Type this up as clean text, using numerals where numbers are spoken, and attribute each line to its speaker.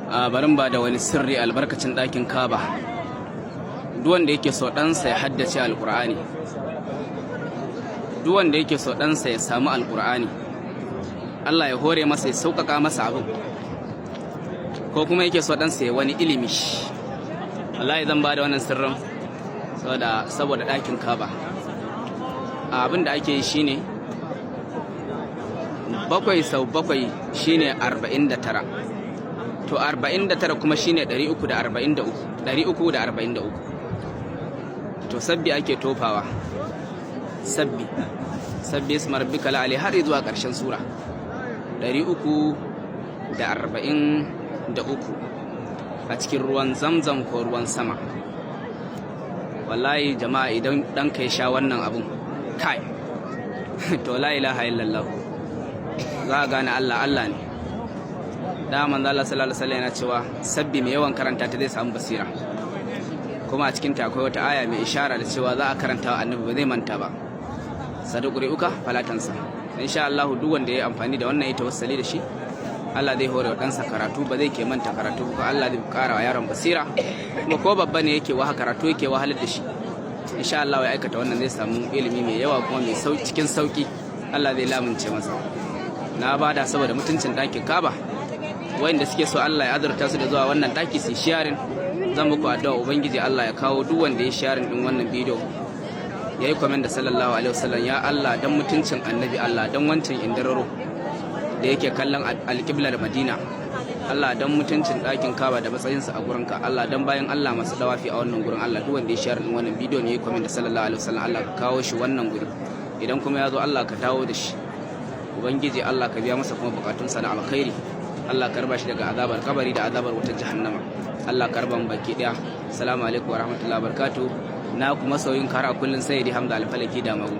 Speaker 1: barin ba da wani sirri albarkacin ɗakin Kaba. Duk wanda yake so ɗansa ya haddace alƙur'ani, duk wanda yake so ɗansa ya samu alƙur'ani, Allah ya hore masa ya sauƙaƙa masa abin, ko kuma yake so ɗansa ya wani ilimi, wallahi zan ba da wannan sirrin saboda ɗakin Kaba. Abin da ake yi shine 7 sau 7 shine 49, to 49 kuma shine 343. To sabbi ake tofawa, sabbi isma rabbika la'ali har zuwa ƙarshen sura 343 a cikin ruwan zamzam ko ruwan sama. Wallahi jama'a, idan ɗanka ya sha wannan abun kai to la ilaha illallah, za a gane Allah ne. Da manzo Allah sallallahu alaihi wasallam yana cewa sabbi mai yawan karanta ta zai samu basira, kuma a cikin ta akwai wata aya mai ishara da cewa za a karanta wa annabi ba zai manta ba. Sadaquri'uka falatansa. Insha Allah duk wanda ya amfani da wannan ya tawassali da shi, Allah zai hore wa ɗansa karatu, ba zai ke manta karatu ba. Allah zai ƙara wa yaron basira, kuma ko babba ne yake karatu yake wahalar da shi, insha Allah ya aikata wannan zai samu ilimi mai yawa kuma mai cikin sauki. Allah zai lamunce masa. Na bada saboda mutuncin ɗakin Kaba, wayanda suke so Allah ya azurta su da zuwa wannan ɗaki su sharing. Zan muku addu'a ubangiji Allah ya kawo duk wanda ya sharing din wannan bidiyo yayi comment da sallallahu alaihi wasallam, ya Allah dan mutuncin annabi, Allah dan wancan indararo da yake kallon alƙiblar Madina, Allah dan mutuncin ɗakin Kaba da matsayinsa a gurinka, Allah dan bayan Allah masu dawafi a wannan gurin, Allah duk wanda ya share din wannan bidiyo ne yayi comment da sallallahu alaihi wasallam, Allah ka kawo shi wannan guri, idan kuma ya zo Allah ka dawo da shi. Ubangiji Allah ka biya masa kuma bukatunsa na alkhairi, Allah ka raba shi daga azabar kabari da azabar wutar jahannama. Allah ka raba mu baki daya. Assalamu alaikum wa rahmatullahi wa barakatuh. Na kuma sauyin kara kullun Sayyidi Hamza Alfalaki da Magu.